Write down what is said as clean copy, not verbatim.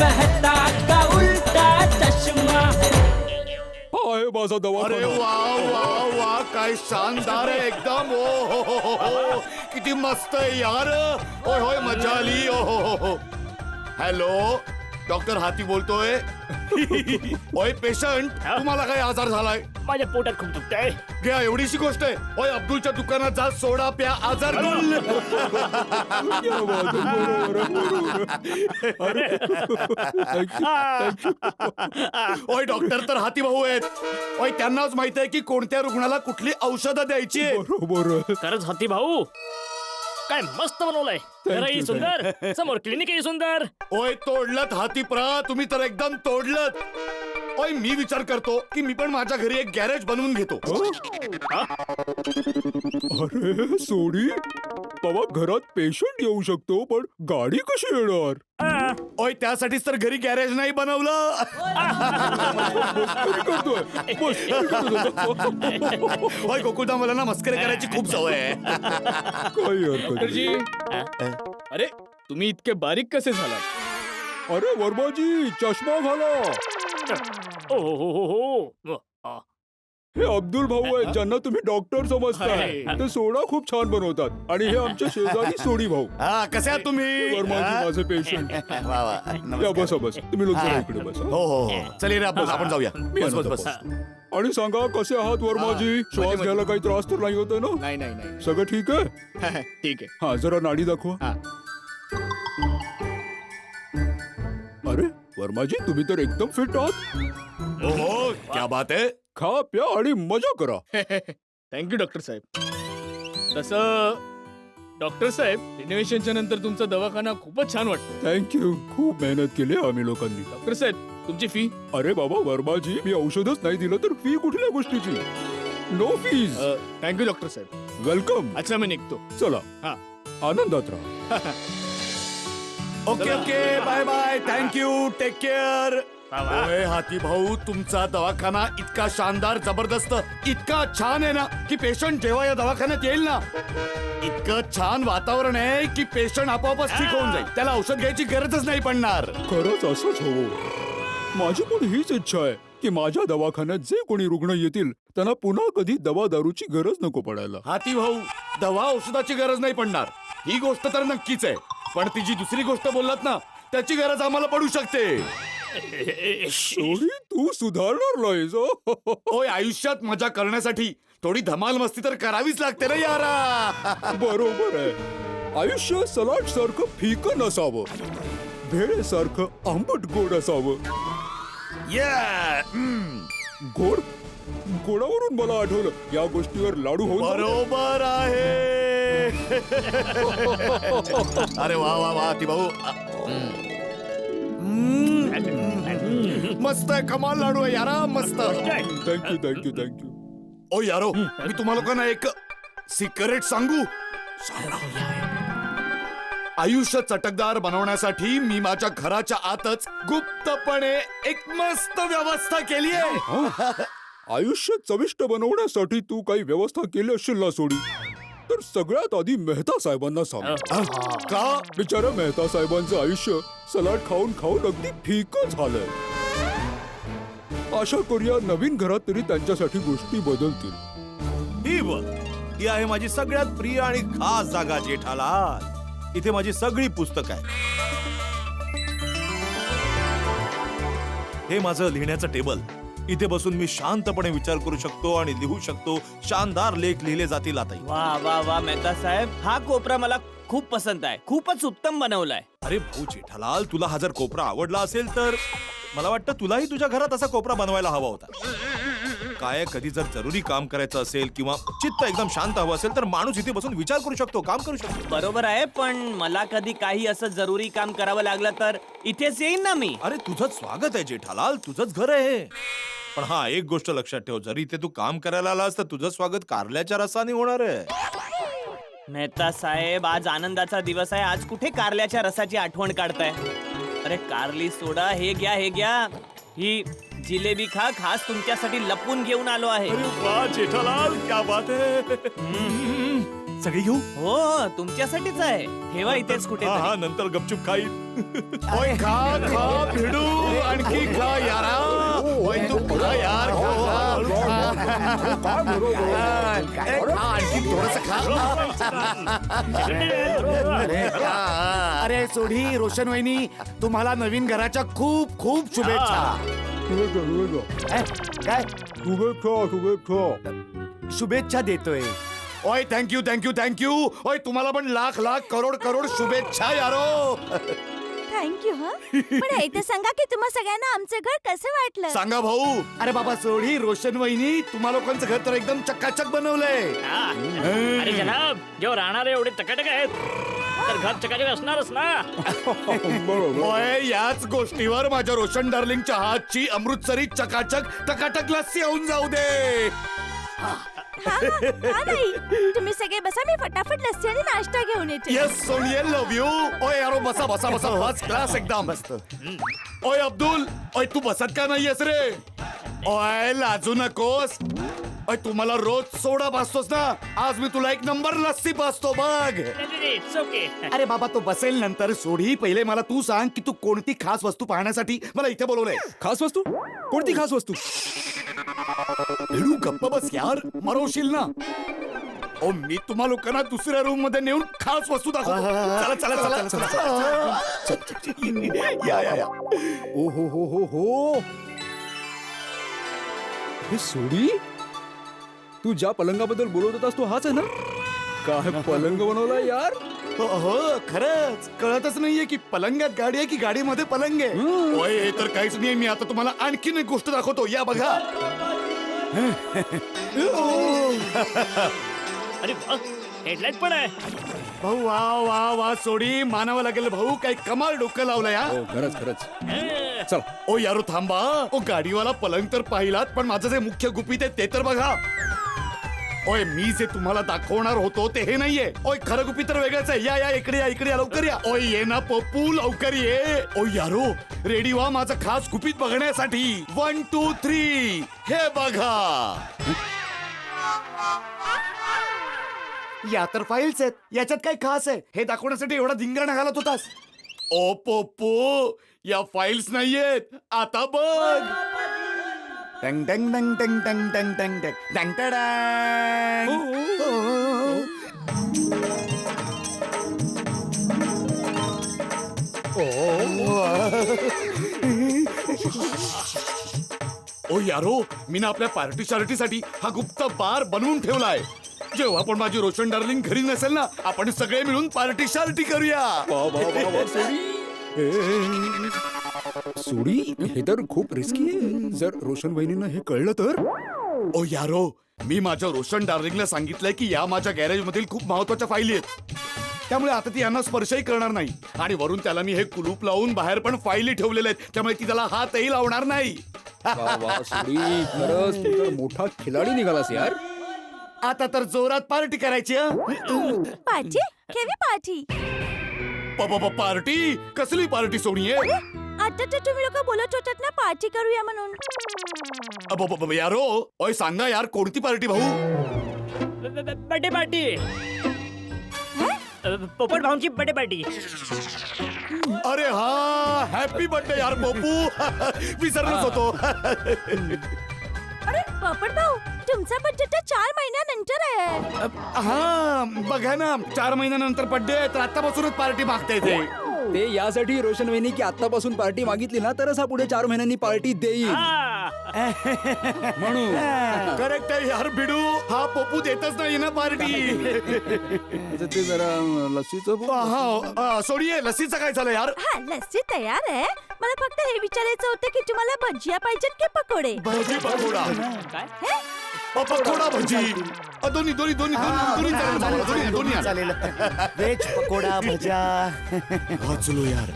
मेहता का उल्टा चष्मा. आहे माझा अरे दवाखाना. वा वा वा, काय शानदार आहे एकदम. ओ हो, किती मस्त आहे यार. होय होय, मजा आली. ओ हो. हॅलो, डॉक्टर हाती बोलतोय. होय पेशंट, तुम्हाला काही आजार झालाय? माझ्या पोटात खूप दुखतंय. घ्या, एवढीशी गोष्ट आहे. होय, अब्दुलच्या दुकानात जा, सोडा प्या, आजार दूर. क्या बात आहे, बरोबर. होय, डॉक्टर तर हाती भाऊ आहेत. होय, त्यांनाच माहित आहे की कोणत्या रुग्णाला कुठली औषधं द्यायची आहे. बरोबर. खरंच हाती भाऊ, काय मस्त बनवलंय. घरही सुंदर, समोर क्लिनिकही सुंदर. ओय, तोडलत हातीप्रा, तुम्ही तर एकदम तोडलत. ओय, मी विचार करतो की मी पण माझ्या घरी एक गॅरेज बनवून घेतो. अरे सोडी, बाबा घरात पेशंट येऊ शकतो पण गाडी कशी येणार? ओय, त्यासाठीच तर घरी गॅरेज नाही बनवलं. मस्करी करतोय. ओय गोकुळदा, मला ना मस्करी करायची खूप सवय आहे. काही हरकत नाही. अरे तुम्ही इतके बारीक कसे झालात? अरे वर्माजी, चष्मा घाला. ओ हो. हे अब्दुल भाऊ आहेत ज्यांना तुम्ही डॉक्टर समजताय. ते सोडा खूप छान बनवतात आणि हे आमचे शेजारी सोडी भाऊ. हा, कसे आहात तुम्ही? वर्माजी माझे पेशंट. वा वा, या नमस्कार. बस तुम्ही लोक जरा इकडे बसा. हो. चल रे, आपण जाऊया. बस बस बस. आणि सांगा कसे आहात वर्माजी? श्वास घ्यायला काही त्रास तर नाही होतोय ना? नाही. सगळं ठीक आहे? ठीक आहे. हा, जरा नाडी दाखवा. हा. अरे वर्माजी, तुम्ही तर एकदम फिट आहात. हो, क्या बात आहे. खा प्या आणि मजा करा. थँक्यू डॉक्टर साहेब. तसं डॉक्टर साहेब, रिनोव्हेशनच्या नंतर तुमचा दवाखाना खूपच छान वाटतो. थँक्यू. खूप मेहनत केली आम्ही लोकांनी. डॉक्टर साहेब, तुमची फी? अरे बाबा वर्माजी, मी औषधच नाही दिलं तर फी कुठल्या गोष्टीची? No fees. थँक्यू डॉक्टर साहेब. वेलकम. अच्छा, मी निघतो. चला, हा. आनंदात राहा. Okay bye bye. Thank you, take care. ओय हाती भाऊ, तुमचा दवाखाना इतका शानदार, जबरदस्त, इतका छान आहे ना की पेशंट जेव्हा या दवाखान्यात येईल ना, इतकं छान वातावरण आहे की पेशंट आपोआपच ठीक होऊन जाईल. त्याला औषध घ्यायची गरजच नाही पडणार. खरंच असंच हवं. माझी पण हीच इच्छा आहे की माझ्या दवाखान्यात जे कोणी रुग्ण येतील त्यांना पुन्हा कधी दवा दारूची गरज नको पडायला. हाती भाऊ, दवा औषधाची गरज नाही पडणार, ही गोष्ट तर नक्कीच आहे. पण ती जी दुसरी गोष्ट बोललात ना, त्याची गरज आम्हाला पडू शकते. सोडी, तू सुधारणार नाहीस. ओय, आयुष्यात मजा करण्यासाठी थोडी धमाल मस्ती तर करावीच लागते ना यारा. बरोबर आहे. आयुष्य सलाड सारखं फिकं नसावं, भेळ सारखं आंबट गोड असावं. गोड गोडावरून मला आठवलं, या गोष्टीवर लाडू होऊन बरोबर आहे. अरे वा वा वा, ती भाऊ मस्त आहे, कमाल लाडू आहे यारा, मस्त. थँक्यू. ओ यारो, मी तुम्हाला लोकांना एक सिक्रेट सांगू. आयुष्य चटकदार बनवण्यासाठी मी माझ्या घराच्या आतच गुप्तपणे एक मस्त व्यवस्था केली आहे. आयुष्य चविष्ट बनवण्यासाठी तू काही व्यवस्था केली असेल ना सोडी, तर सगळ्यात आधी मेहता साहेबांना सांग. का? बिचारा मेहता साहेबांचं आयुष्य सलाड खाऊन खाऊन अगदी फिकं झालंय. आशा करूया नवीन घरात तरी त्यांच्यासाठी गोष्टी बदलतील. ही बघ, ही आहे माझी सगळ्यात प्रिय आणि खास जागा जेठालाल. इथे माझी सगळी पुस्तकं आहेत. हे माझं लिहिण्याचं टेबल. इथे बसून मी शांतपणे विचार करू शकतो आणि लिहू शकतो. शानदार लेख लिहिले जातील आता. वा मेहता साहेब, हा कोपरा मला खूप पसंत आहे. खूपच उत्तम बनवलाय. अरे भाऊ जेठालाल, तुला हा जर कोपरा आवडला असेल तर मला वाटतं तुलाही तुझ्या घरात असा कोपरा बनवायला हवा होता. काय, कधी जर जरुरी काम करायचं असेल किंवा चित्त एकदम शांत हवं असेल तर माणूस इथे बसून विचार करू शकतो, काम करू शकतो. बरोबर आहे, पण मला कधी काही असं जरुरी काम करावं लागलं तर इथेच येईन ना मी. अरे तुझंच स्वागत आहे जेठालाल, तुझंच घर आहे. पण हा, एक गोष्ट लक्षात ठेव, जरी इथे तू काम करायला आलास तर तुझं स्वागत कारल्याच्या रसाने होणार आहे. मेहता साहेब, आज आनंदाचा दिवस आहे. आज कुठे कारल्याच्या रसाची आठवण काढताय? अरे कारली सोडा, हे घ्या. ही जिलेबी खा, खास तुमच्यासाठी लपून घेऊन आलो आहे. अरे वाह जेठालाल, क्या बात है. सगळी घेऊ हो तुमच्यासाठीच आहे ठेवा इथेच कुठे हा नंतर गपचूप खाईल ओय खा खा भिडू आणखी खा यारा ओय तू खा यार आणखी थोडस खा अरे सोढी रोशन वहिनी तुम्हाला नवीन घराच्या खूप खूप शुभेच्छा काय शुभेच्छा देतोय ओय थँक्यू थँक्यू थँक्यू ओय तुम्हाला पण लाख लाख करोड करोड शुभेच्छा यारो थँक्यू हा पण हे तर सांगा की तुम्हा सगळ्यांना आमचं घर कसं वाटलं सांगा भाऊ अरे बाबा सोडी रोशन वहिनी तुम्हा लोकांचं घर तर एकदम चक्काचक बनवलंय अरे जनाब जेव्हा राहणारे एवढे टकाटक आहेत तर घर चकाचक असणारच ना. ओय याच गोष्टीवर माझ्या रोशन डार्लिंगच्या हातची अमृतसरी चकाचक टकाटक लस्सी होऊन जाऊ दे हा नाही तुम्ही सगळे बसा मी फटाफट लस्सी आणि नाश्ता घेऊन येते येस सोनिये लव यू ओय यारो बसा बसा बसा फर्स्ट क्लास एकदम मस्त ओय अब्दुल ओय तू बसत का नाहीयेस रे ओय लाजू नकोस ओय तू मला रोज सोडा पाचतोस ना आज मी तुला एक नंबर लस्सी पाचतो बघ इट्स ओके. अरे बाबा तो बसेल नंतर सोडी पहिले मला तू सांग की तू कोणती खास वस्तू पाहण्यासाठी मला इथे बोलवलंय खास वस्तू कोणती खास वस्तू भिडू गप्प बस यार मरवशील ना ओ मी तुम्हा लोकांना दुसऱ्या रूम मध्ये नेऊन खास वस्तू दाखवतो चला चला चला चला या ओ हो हे सोडी तू ज्या पलंगाबद्दल बोलत होतास तो हाच आहे ना काय पलंग बनवला यार हो खरंच कळतच नाहीये की पलंगात गाडी आहे की गाडीमध्ये पलंग आहे ओय हे तर काहीच नाही मी आता तुम्हाला आणखीन एक गोष्ट दाखवतो या बघा अरे हेडलाईट पण आहे. भाऊ वा वा वा सोडी मानावं लागेल भाऊ काही कमाल डोकं लावलं या हो खरंच चल ओ यारो थांबा ओ गाडीवाला पलंग तर पाहिलात पण माझं जे मुख्य गुपित आहे ते तर बघा ओय मी जे तुम्हाला दाखवणार होतो ते हे नाहीये ओय खरं गुपित तर वेगळंच आहे या इकडे या लवकर या ओय ये ना पप्पू लवकर ये ओ यारो रेडी व्हा माझं खास गुपित बघण्यासाठी 1 2 3 हे बघा या तर फाईल्स आहेत याच्यात काय खास आहे हे दाखवण्यासाठी एवढा धिंगाणा घालत होतास ओ पोपो या फाईल्स नाहीयेत आता बघ टंग टंग टंग टंग टंग टंग टंग टंग टंग ओ यारो मी ना आपल्या पार्टीसाठी हा गुप्त बार बनवून ठेवलाय जेव्हा पण माझी रोशन डार्लिंग घरी नसेल ना आपण सगळे मिळून पार्टी करूया सोडी हे तर खूप रिस्की आहे जर रोशन वहिनींना हे कळलं तर ओ यारो मी माझ्या रोशन डार्लिंगला सांगितलंय की या माझ्या गॅरेज मधील खूप महत्वाच्या फायली आहेत त्यामुळे आता ती यांना स्पर्शही करणार नाही आणि वरून त्याला मी हे कुलूप लावून बाहेर पण फायली ठेवलेल्या आहेत त्यामुळे ती त्याला हातही लावणार नाही सोडी खरंच तू तर मोठा खिलाडी निघालास यार आता तर जोरात पार्टी करायची पार्टी केवी पार्टी पार्टी कसली पार्टी सोडीये आता तर तुम्ही लोक बोलत होतात ना पार्टी करूया म्हणून यारो ओय सांगा यार कोणती पार्टी भाऊ बर्थडे पार्टी. पोपट भाऊंची बर्थडे पार्टी. अरे हा हॅपी बर्थडे यार पप्पू विसरलोच होतो अरे पोपट भाऊ तुमचा बर्थडे तर 4 महिन्यानंतर आहे हा बघा ना 4 महिन्यानंतर बर्थडे तर आतापासूनच पार्टी मागता येते ते यासाठी रोशन वहिनी की आतापासून पार्टी मागितली ना तरच हा पुढे 4 महिन्यांनी पार्टी देईल म्हणून करेक्ट आहे यार भिडू हा पप्पू देतच नाही ना पार्टी ते जरा लस्सीचं सोडिये लस्सीचं काय झालं यार हा लस्सी तयार आहे मला फक्त हे विचारायचं होतं की तुम्हाला भजिया पाहिजेत की पकोडे भजी पकोडा हे? पकोडा भजी दोन्ही चालेल व्हेज पकोडा भजा वाचलो यार